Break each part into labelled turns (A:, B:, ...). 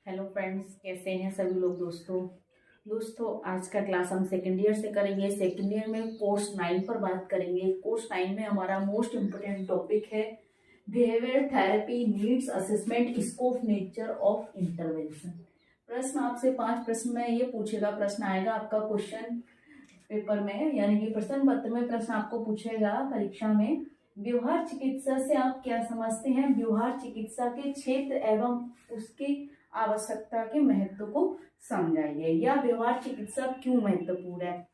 A: Hello friends, कैसे हैं सभी लोग। दोस्तों आज का क्लास हम सेकेंड ईयर से करेंगे। सेकेंड ईयर में कोर्स 9 पर बात करेंगे। कोर्स 9 में हमारा मोस्ट इम्पोर्टेंट टॉपिक है behaviour therapy needs assessment scope nature of intervention. प्रश्न आपसे 5 प्रश्न में ये पूछेगा। प्रश्न आएगा आपका क्वेश्चन पेपर में, यानी कि प्रश्न पत्र में प्रश्न आपको पूछेगा परीक्षा में। व्यवहार चिकित्सा से आप क्या समझते हैं? व्यवहार चिकित्सा के क्षेत्र एवं उसकी आवश्यकता के महत्व को समझाइए। या व्यवहार चिकित्सा क्यों महत्वपूर्ण है,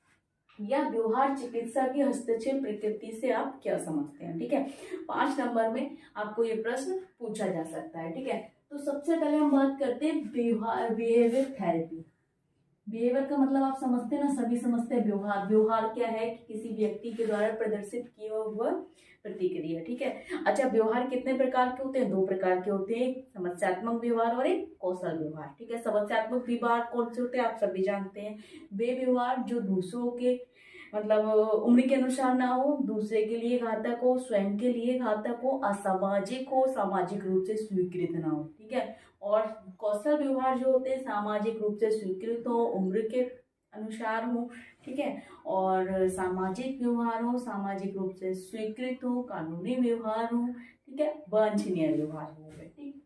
A: या व्यवहार चिकित्सा की हस्तक्षेप प्रकृति से आप क्या समझते हैं। ठीक है, 5 नंबर में आपको ये प्रश्न पूछा जा सकता है। ठीक है, तो सबसे पहले हम बात करते हैं बिहेवियर थेरेपी। बिहेवियर का मतलब आप समझते हैं ना, सभी समझते हैं। व्यवहार, व्यवहार क्या है कि किसी व्यक्ति के द्वारा प्रदर्शित किया हुआ प्रतिक्रिया। ठीक है, अच्छा व्यवहार कितने प्रकार के होते हैं? 2 प्रकार के होते हैं, एक समस्यात्मक व्यवहार और एक कौशल व्यवहार। ठीक है, समस्यात्मक व्यवहार कौन से होते हैं आप सभी जानते हैं। वे व्यवहार जो दूसरों के मतलब उम्र के अनुसार ना हो, दूसरे के लिए घातक हो, स्वयं के लिए घातक हो, असामाजिक हो, सामाजिक रूप से स्वीकृत ना हो। ठीक है, और कौशल व्यवहार जो होते हैं सामाजिक रूप से स्वीकृत हो, उम्र के अनुसार हो। ठीक है, और सामाजिक व्यवहार हो, सामाजिक रूप से स्वीकृत हो, कानूनी व्यवहार हो। ठीक है, वांछनीय व्यवहार हो। ठीक,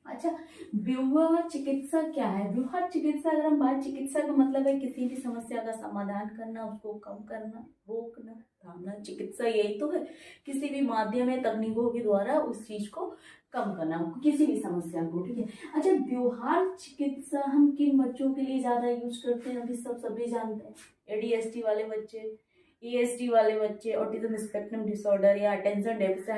A: अच्छा व्यवहार चिकित्सा क्या है? व्यवहार चिकित्सा, अगर हम बात, चिकित्सा का मतलब है किसी भी समस्या का समाधान करना, उसको कम करना, रोकना, थामना। चिकित्सा यही तो है, किसी भी माध्यम या तकनीकों के द्वारा उस चीज को कम करना, किसी भी समस्या को। ठीक है, अच्छा व्यवहार चिकित्सा हम किन बच्चों के लिए ज्यादा यूज करते हैं? अभी सभी जानते हैं, एडीएसडी वाले बच्चे, ईएसडी वाले बच्चे, ऑटिज्म स्पेक्ट्रम डिसऑर्डर या अटेंशन डेफिसिट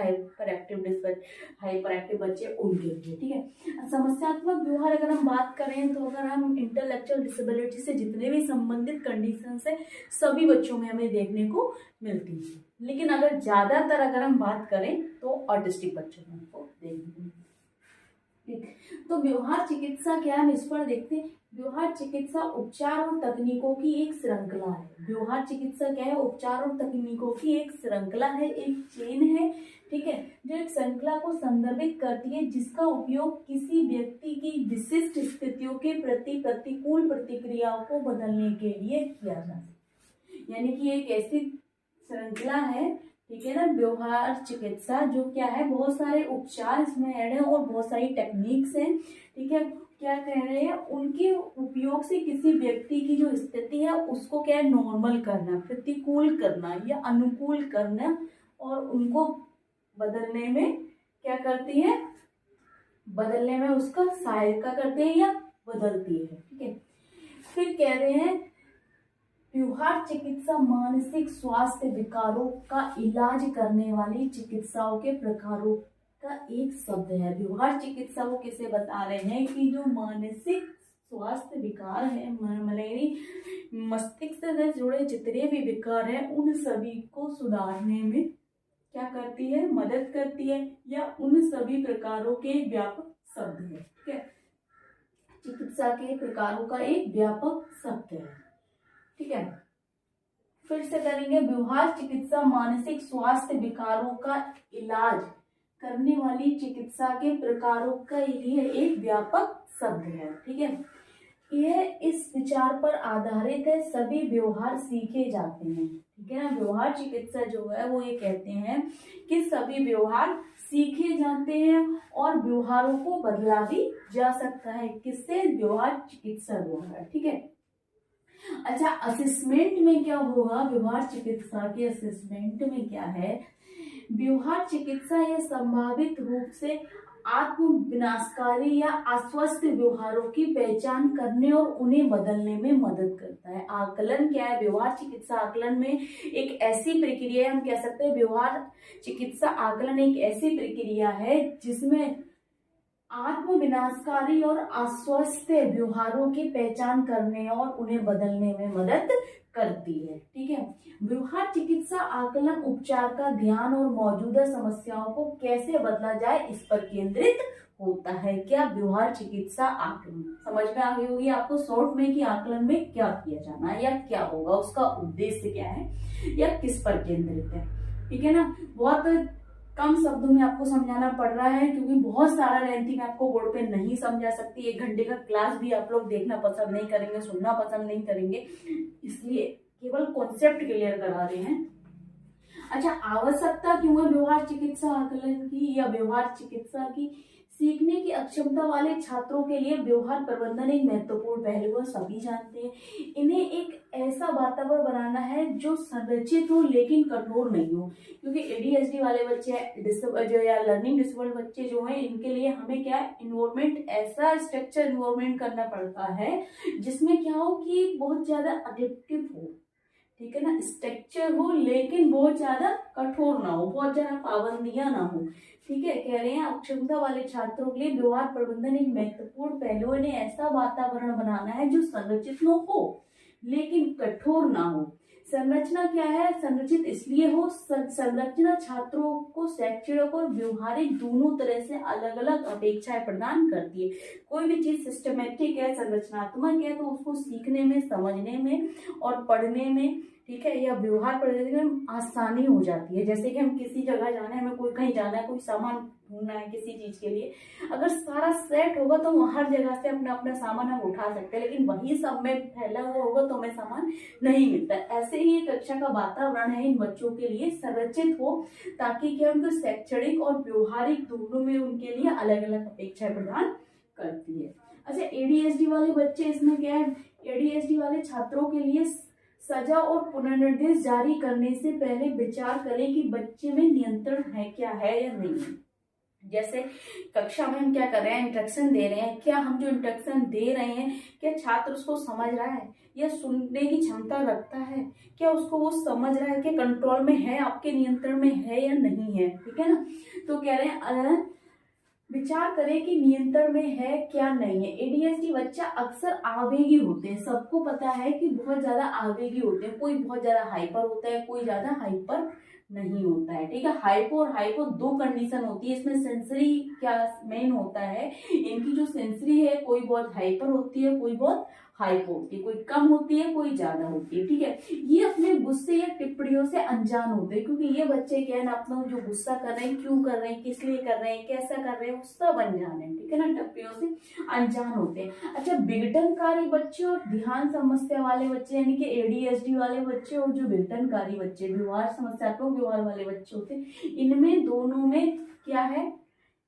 A: हाइपर एक्टिव बच्चे, उनके लिए। ठीक है, समस्यात्मक व्यवहार अगर हम बात करें तो अगर हम इंटेलेक्चुअल डिसेबिलिटी से जितने भी संबंधित कंडीशन है सभी बच्चों में हमें देखने को मिलती है, लेकिन अगर ज्यादातर अगर हम बात करें तो ऑटिस्टिक बच्चों में हमको देखने को मिलती है। तो व्यवहार चिकित्सा क्या है, हम इस पर देखते हैं। व्यवहार चिकित्सा उपचार और तकनीकों की एक श्रृंखला है। व्यवहार चिकित्सा क्या है? उपचार और तकनीकों की एक श्रृंखला है, एक चेन है। ठीक है, जो एक श्रृंखला को संदर्भित करती है जिसका उपयोग किसी व्यक्ति की विशिष्ट स्थितियों के प्रति प्रतिकूल प्रतिक्रियाओं को बदलने के लिए किया जाता है। यानी कि एक ऐसी श्रृंखला है, ठीक है ना, व्यवहार चिकित्सा जो क्या है, बहुत सारे उपचार इसमें ऐड है और बहुत सारी टेक्निक्स हैं। ठीक है, क्या कह रहे हैं, उनके उपयोग से किसी व्यक्ति की जो स्थिति है उसको क्या है, नॉर्मल करना, प्रतिकूल करना या अनुकूल करना, और उनको बदलने में क्या करती है, बदलने में उसका सहायता करती है या बदलती है। ठीक है, फिर कह रहे हैं व्यवहार चिकित्सा मानसिक स्वास्थ्य विकारों का इलाज करने वाली चिकित्साओं के प्रकारों का एक शब्द है। व्यवहार चिकित्सा वो किसे बता रहे हैं कि जो मानसिक स्वास्थ्य विकार है, मस्तिष्क से जुड़े जितने भी विकार हैं उन सभी को सुधारने में क्या करती है, मदद करती है, या उन सभी प्रकारों के व्यापक शब्द है। ठीक है, चिकित्सा के प्रकारों का एक व्यापक शब्द है। ठीक है, फिर से करेंगे। व्यवहार चिकित्सा मानसिक स्वास्थ्य विकारों का इलाज करने वाली चिकित्सा के प्रकारों का लिए एक व्यापक शब्द है। ठीक है, यह इस विचार पर आधारित है सभी व्यवहार सीखे जाते हैं। ठीक है ना, व्यवहार चिकित्सा जो है वो ये कहते हैं कि सभी व्यवहार सीखे जाते हैं और व्यवहारों को बदला भी जा सकता है। किससे? व्यवहार चिकित्सा द्वारा। ठीक है, अच्छा असेसमेंट में क्या होगा? व्यवहार चिकित्सा के असेसमेंट में क्या है, व्यवहार चिकित्सा यह संभावित रूप से आत्म विनाशकारी या अस्वस्थ व्यवहारों की पहचान करने और उन्हें बदलने में मदद करता है। आकलन क्या है? व्यवहार चिकित्सा आकलन में एक ऐसी प्रक्रिया, हम कह सकते हैं व्यवहार चिकित्सा आकलन एक ऐसी प्रक्रिया है जिसमें आत्म विनाशकारी और अस्वस्थ व्यवहारों की पहचान करने और उन्हें बदलने में मदद करती है। ठीक है, व्यवहार चिकित्सा आकलन उपचार का ध्यान और मौजूदा समस्याओं को कैसे बदला जाए इस पर केंद्रित होता है। क्या? व्यवहार चिकित्सा आकलन। समझ में आ गई होगी आपको शॉर्ट में कि आकलन में क्या किया जाना है या क्या होगा, उसका उद्देश्य क्या है या किस पर केंद्रित है। ठीक है ना, बहुत कम शब्दों में आपको समझाना पड़ रहा है, क्योंकि बहुत सारा लेंथी मैं आपको बोर्ड पे नहीं समझा सकती। 1 घंटे का क्लास भी आप लोग देखना पसंद नहीं करेंगे, सुनना पसंद नहीं करेंगे, इसलिए केवल कॉन्सेप्ट क्लियर करा रहे हैं। अच्छा, आवश्यकता क्यों है व्यवहार चिकित्सा आकलन की या व्यवहार चिकित्सा की? सीखने की अक्षमता वाले छात्रों के लिए व्यवहार प्रबंधन एक महत्वपूर्ण पहलू है, सभी जानते हैं। इन्हें एक ऐसा वातावरण बनाना है जो संरचित हो लेकिन कठोर नहीं हो, क्योंकि एडीएचडी वाले बच्चे जो या लर्निंग डिसेबल्ड बच्चे जो हैं, इनके लिए हमें क्या इन्वायरमेंट, ऐसा स्ट्रक्चर इन्वायरमेंट करना पड़ता है जिसमें क्या हो कि बहुत ज्यादा अडिक्टिव हो, ठीक है ना, स्ट्रक्चर हो लेकिन बहुत ज्यादा कठोर ना हो, बहुत ज्यादा पाबंदियां ना हो, ठीक है। कह रहे हैं अक्षमता वाले छात्रों के लिए व्यवहार प्रबंधन एक महत्वपूर्ण पहलू ने ऐसा वातावरण बनाना है जो संरचित हो लेकिन कठोर ना हो। संरचना क्या है? संरचित इसलिए हो, संरचना छात्रों को शैक्षणिक और व्यवहारिक दोनों तरह से अलग अलग अपेक्षाएं प्रदान करती है। कोई भी चीज सिस्टमेटिक है, संरचनात्मक है, तो उसको सीखने में, समझने में और पढ़ने में, ठीक है, या व्यवहार प्रदर्शन में आसानी हो जाती है। जैसे कि हम किसी जगह जाना है, हमें कोई कहीं जाना है, कोई सामान ढूंढना है किसी चीज के लिए, अगर सारा सेट होगा तो हर जगह से अपना अपना सामान हम उठा सकते हैं, लेकिन वही सब में फैला हुआ होगा तो हमें सामान नहीं मिलता। ऐसे ही कक्षा का वातावरण है इन बच्चों के लिए संरचित हो, ताकि क्या उनको शैक्षणिक और व्यवहारिक दोनों में उनके लिए अलग अलग अपेक्षाएं प्रदान करती है। अच्छा, एडीएचडी वाले बच्चे, इसमें क्या है, एडीएचडी वाले छात्रों के लिए सजा और पुनर्निर्देश जारी करने से पहले विचार करें कि बच्चे में नियंत्रण है क्या है या नहीं है। जैसे कक्षा में हम क्या कर रहे हैं, इंस्ट्रक्शन दे रहे हैं, क्या हम जो इंस्ट्रक्शन दे रहे हैं क्या छात्र उसको समझ रहा है या सुनने की क्षमता रखता है, क्या उसको वो समझ रहा है, क्या कंट्रोल में है, आपके नियंत्रण में है या नहीं है, ठीक है ना। तो कह रहे हैं विचार करें कि नियंत्रण में है क्या नहीं है। एडीएचडी बच्चा अक्सर आवेगी होते हैं, सबको पता है कि बहुत ज्यादा आवेगी होते हैं, कोई बहुत ज्यादा हाइपर होता है, कोई ज्यादा हाइपर नहीं होता है, ठीक है। हाइपो और हाइपो दो कंडीशन होती है, इसमें सेंसरी क्या मेन होता है, इनकी जो सेंसरी है कोई बहुत हाइपर होती है, कोई बहुत हाइपो होती है, कोई कम होती है, कोई ज्यादा होती है, ठीक है। ये अपने गुस्से या टिप्पणियों से अनजान होते हैं, क्योंकि ये बच्चे क्या है ना, अपना जो गुस्सा कर रहे हैं, क्यों कर रहे हैं, किस लिए कर रहे हैं, कैसा कर रहे हैं, वो सब अनजान है, ठीक है ना, टिप्पणियों से अनजान होते हैं। अच्छा, विघटनकारी बच्चे और ध्यान समस्या वाले बच्चे, यानी कि एडीएचडी वाले बच्चे और जो विघटनकारी बच्चे, व्यवहार समस्यात्मक व्यवहार वाले बच्चे होते हैं, इनमें दोनों में क्या है,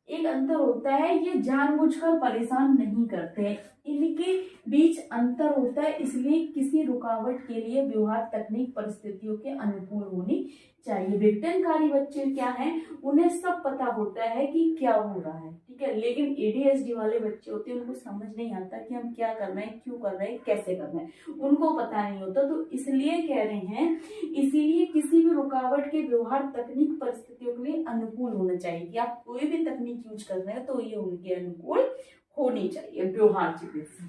A: एक अंतर होता है, ये जानबूझकर परेशान नहीं करते, इनके बीच अंतर होता है, इसलिए किसी रुकावट के लिए व्यवहार तकनीक परिस्थितियों के अनुकूल होनी चाहिए। विघटनकारी बच्चे क्या हैं, उन्हें सब पता होता है कि क्या हो रहा है, ठीक है, लेकिन एडीएचडी वाले बच्चे होते हैं, उनको समझ नहीं आता कि हम क्या कर रहे हैं, क्यों कर रहे हैं, कैसे कर रहे हैं, उनको पता नहीं होता। तो इसलिए कह रहे हैं, इसीलिए किसी भी रुकावट के व्यवहार तकनीक परिस्थितियों के लिए अनुकूल होना चाहिए, कि आप कोई भी तकनीक यूज कर रहे हैं तो ये उनके अनुकूल होनी चाहिए, व्यवहार चिकित्सा,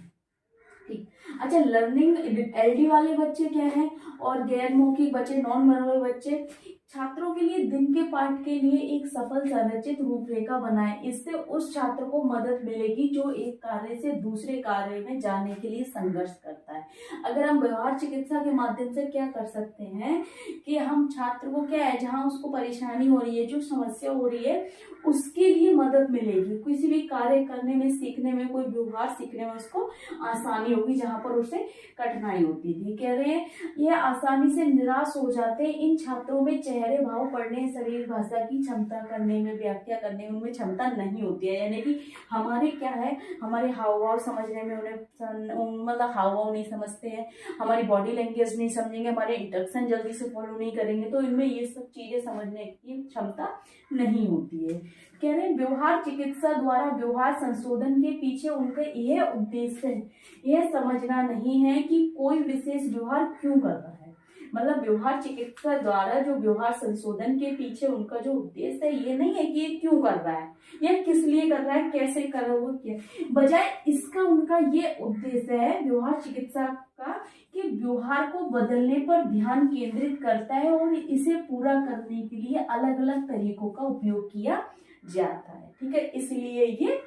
A: ठीक। अच्छा, लर्निंग एलडी वाले बच्चे क्या हैं और गैर मौखिक बच्चे, नॉन वर्बल बच्चे, छात्रों के लिए दिन के पाठ के लिए एक सफल संरचित रूपरेखा बनाएं, इससे उस छात्र को मदद मिलेगी जो एक कार्य से दूसरे कार्य में जाने के लिए संघर्ष करता है। अगर हम व्यवहार चिकित्सा के माध्यम से क्या कर सकते हैं कि हम छात्र को क्या है, जहाँ उसको परेशानी हो रही है, जो समस्या हो रही है, उसके लिए मदद मिलेगी, किसी भी कार्य करने में, सीखने में, कोई व्यवहार सीखने में उसको आसानी होगी जहां पर उसे कठिनाई होती थी। कह रहे हैं यह आसानी से निराश हो जाते हैं, इन छात्रों में चेहरे भाव पढ़ने, शरीर भाषा की क्षमता करने में, व्याख्या करने में उनमें क्षमता नहीं होती है, यानी कि हमारे क्या है, हमारे हाव भाव समझने में उन्हें मतलब हाव भाव नहीं समझते हैं, हमारी बॉडी लैंग्वेज नहीं समझेंगे, हमारे इंस्ट्रक्शन जल्दी से फॉलो नहीं करेंगे, तो इनमें ये सब चीजें समझने की क्षमता नहीं होती है। कह रहे हैं व्यवहार चिकित्सा द्वारा व्यवहार संशोधन के पीछे उनका यह उद्देश्य है, यह समझना नहीं है कि कोई विशेष व्यवहार क्यों कर रहा है, मतलब व्यवहार चिकित्सा द्वारा जो व्यवहार संशोधन के पीछे उनका जो उद्देश्य है, ये नहीं है कि ये क्यों कर रहा है या किस लिए कर रहा है, कैसे कर रहा है, वो क्या, बजाय इसका उनका ये उद्देश्य है व्यवहार चिकित्सा का कि व्यवहार को बदलने पर ध्यान केंद्रित करता है और इसे पूरा करने के लिए अलग अलग तरीकों का उपयोग किया जाता है, ठीक है, इसलिए ये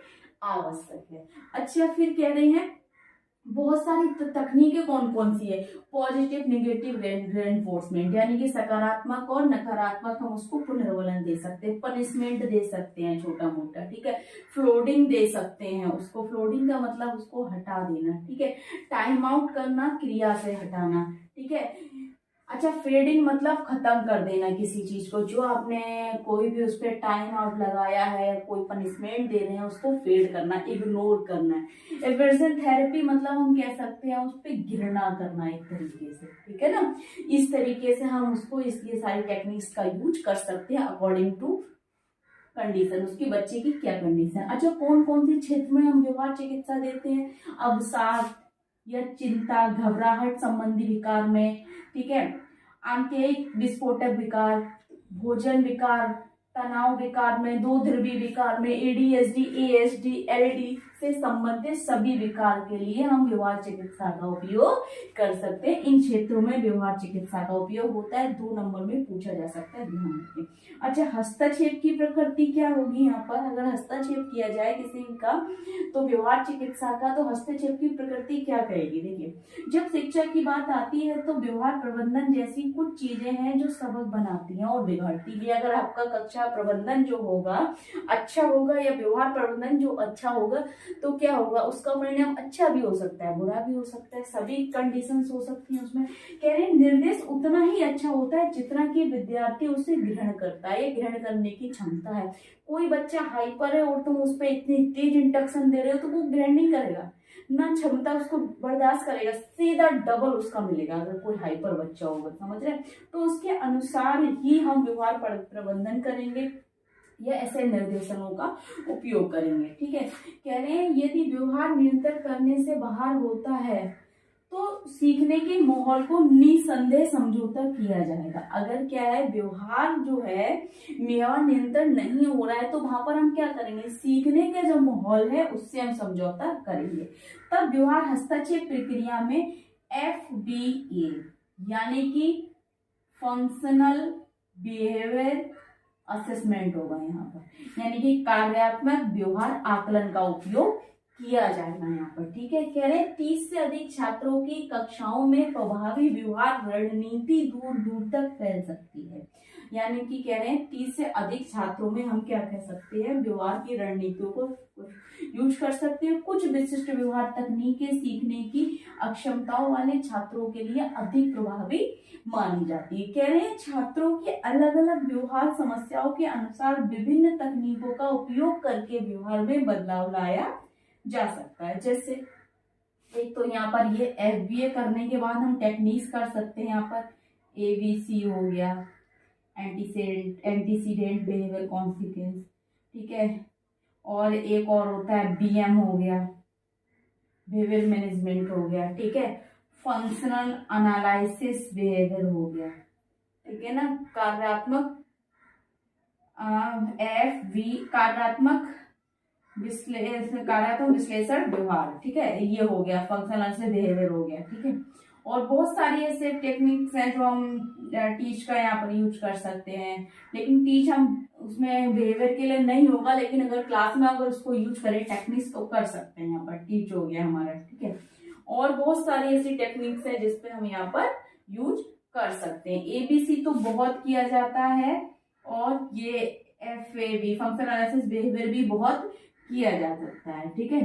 A: आवश्यक है। अच्छा, फिर कह रहे हैं बहुत सारी तकनीकें कौन कौन सी है, पॉजिटिव नेगेटिव रेनफोर्समेंट, यानी कि सकारात्मक और नकारात्मक हम उसको पुनर्वलन दे सकते हैं, पनिशमेंट दे सकते हैं छोटा मोटा, ठीक है, फ्लोडिंग दे सकते हैं उसको, फ्लोडिंग का मतलब उसको हटा देना, ठीक है, टाइम आउट करना, क्रिया से हटाना, ठीक है। अच्छा, फेडिंग मतलब खत्म कर देना किसी चीज को, जो आपने कोई भी उस पर टाइम आउट लगाया है, कोई पनिशमेंट दे रहे हैं, उसको फेड करना, इग्नोर करना है। एवर्जन थेरेपी मतलब हम कह सकते हैं उस पर घृणा करना एक तरीके से, ठीक है ना। इस तरीके से हम उसको ये सारी टेक्निक्स का यूज कर सकते हैं अकॉर्डिंग टू कंडीशन, उसकी बच्चे की क्या कंडीशन। अच्छा, कौन कौन सी क्षेत्र में हम व्यवहार चिकित्सा देते हैं, अवसाद या चिंता घबराहट संबंधी विकार में, ठीक है, आंतरिक विस्फोटक विकार, भोजन विकार, तनाव विकार में, दो ध्रुवी विकार में, एडीएचडी, एएसडी, एलडी से संबंधित सभी विकार के लिए हम व्यवहार चिकित्सा का उपयोग कर सकते हैं। इन क्षेत्रों में व्यवहार चिकित्सा का उपयोग होता है, 2 नंबर में पूछा जा सकता है, ध्यान रखें। अच्छा, हस्तक्षेप की प्रकृति क्या होगी यहाँ पर, अगर हस्तक्षेप किया जाए किसी का तो व्यवहार चिकित्सा का, तो हस्तक्षेप की प्रकृति क्या कहेगी। देखिए, जब शिक्षा की बात आती है तो व्यवहार प्रबंधन जैसी कुछ चीजें हैं जो सबक बनाती हैं और बिगाड़ती भी। अगर आपका कक्षा प्रबंधन जो होगा अच्छा होगा या व्यवहार प्रबंधन जो अच्छा होगा तो क्या होगा, उसका परिणाम अच्छा भी हो सकता है, बुरा भी हो सकता है, सभी कंडीशंस हो सकती हैं उसमें। कह रहे हैं निर्देश उतना ही अच्छा होता है जितना कि विद्यार्थी उसे ग्रहण करता है, ग्रहण करने की क्षमता है। कोई बच्चा हाइपर है और तुम उस पर इतनी तेज इंस्ट्रक्शन दे रहे हो तो वो ग्रहण नहीं करेगा, ना क्षमता उसको बर्दाश्त करेगा, सीधा डबल उसका मिलेगा अगर कोई हाइपर बच्चा होगा, समझ रहे हैं। तो उसके अनुसार ही हम व्यवहार प्रबंधन करेंगे या ऐसे निर्देशनों का उपयोग करेंगे, ठीक है। कह रहे हैं यदि व्यवहार नियंत्रण करने से बाहर होता है तो सीखने के माहौल को निसंदेह समझौता किया जाएगा। अगर क्या है, व्यवहार जो है व्यवहार नियंत्रण नहीं हो रहा है तो वहां पर हम क्या करेंगे, सीखने का जो माहौल है उससे हम समझौता करेंगे। तब व्यवहार हस्तक्षेप प्रक्रिया में FBA यानी कि फंक्शनल बिहेवियर असेसमेंट होगा यहाँ पर, यानी कि कार्यात्मक व्यवहार आकलन का उपयोग किया जाएगा यहाँ पर, ठीक है। कह रहे 30 से अधिक छात्रों की कक्षाओं में प्रभावी व्यवहार रणनीति दूर दूर तक फैल सकती है, यानी कि कह रहे हैं 30 से अधिक छात्रों में हम क्या कह सकते हैं, व्यवहार की रणनीतियों को यूज कर सकते हैं। कुछ विशिष्ट व्यवहार तकनीकें सीखने की अक्षमताओं वाले छात्रों के लिए अधिक प्रभावी मानी जाती है। कह रहे हैं छात्रों के अलग अलग व्यवहार समस्याओं के अनुसार विभिन्न तकनीकों का उपयोग करके व्यवहार में बदलाव लाया जा सकता है। जैसे एक तो यहाँ पर ये FBA करने के बाद हम टेक्निक्स कर सकते हैं, यहाँ पर ABC हो गया, एंटीसीडेंट बिहेवियर कॉन्सिक्वेंस, ठीक है, और एक और होता है BM हो गया, बिहेवियर मैनेजमेंट हो गया, ठीक है, फंक्शनल एनालिसिस बिहेवियर हो गया, ठीक है ना, कार्यात्मक कार्यात्मक विश्लेषण व्यवहार, ठीक है, ये हो गया, फंक्शनल से बिहेवियर हो गया, ठीक है। और बहुत सारी ऐसे टेक्निक्स हैं जो हम टीच का यहाँ पर यूज कर सकते हैं, लेकिन टीच हम उसमें बिहेवियर के लिए नहीं होगा, लेकिन अगर क्लास में अगर उसको यूज करें टेक्निक्स तो कर सकते हैं। यहाँ पर टीच हो गया हमारा, ठीक है। और बहुत सारी ऐसी टेक्निक्स है जिसपे हम यहाँ पर यूज कर सकते हैं। ABC तो बहुत किया जाता है और ये FAB फंक्शनल एनालिसिस बिहेवियर भी बहुत किया जा सकता है, ठीक है।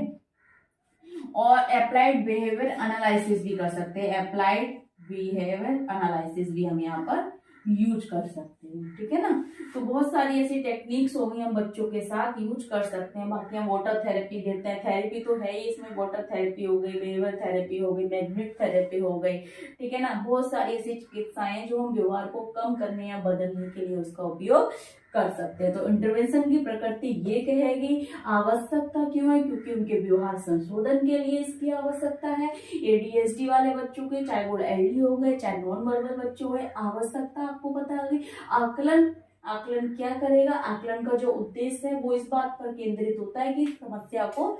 A: और अप्लाइड बिहेवियर एनालिसिस भी कर सकते हैं, अप्लाइड बिहेवियर एनालिसिस भी हम यहाँ पर यूज कर सकते हैं, ठीक है ना। तो बहुत सारी ऐसी टेक्निक्स हो गई हम बच्चों के साथ यूज कर सकते हैं। बाकी हम वाटर थेरेपी देते हैं, थेरेपी तो है ही इसमें, वाटर थेरेपी हो गई, बिहेवियर थेरेपी हो गई, मैग्नेटिक थेरेपी हो गई, ठीक है ना। बहुत सारी ऐसी चिकित्साएं जो हम व्यवहार को कम करने या बदलने के लिए उसका उपयोग कर सकते हैं। तो इंटरवेंशन की प्रकृति ये कहेगी, आवश्यकता क्यों है, क्योंकि उनके व्यवहार संशोधन के लिए इसकी आवश्यकता है। ADHD वाले बच्चों के, चाहे वो LD हो गए चाहे नॉन वर्बल बच्चों हो, आवश्यकता आपको पता होगी। आकलन क्या करेगा, आकलन का जो उद्देश्य है वो इस बात पर केंद्रित होता है कि समस्या को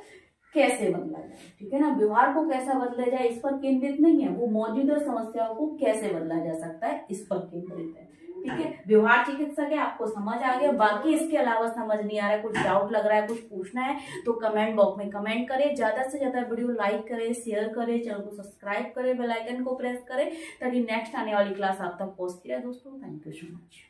A: कैसे बदला जाए, ठीक है ना। व्यवहार को कैसा बदला जाए इस पर केंद्रित नहीं है, वो मौजूदा समस्याओं को कैसे बदला जा सकता है इस पर केंद्रित है, ठीक है। व्यवहार चिकित्सक है, आपको समझ आ गया। बाकी इसके अलावा समझ नहीं आ रहा है, कुछ डाउट लग रहा है, कुछ पूछना है तो कमेंट बॉक्स में कमेंट करें। ज्यादा से ज्यादा वीडियो लाइक करें, शेयर करें, चैनल को सब्सक्राइब करें, बेल आइकन को प्रेस करें ताकि नेक्स्ट आने वाली क्लास आप तक पहुंचती रहे। दोस्तों थैंक यू सो मच।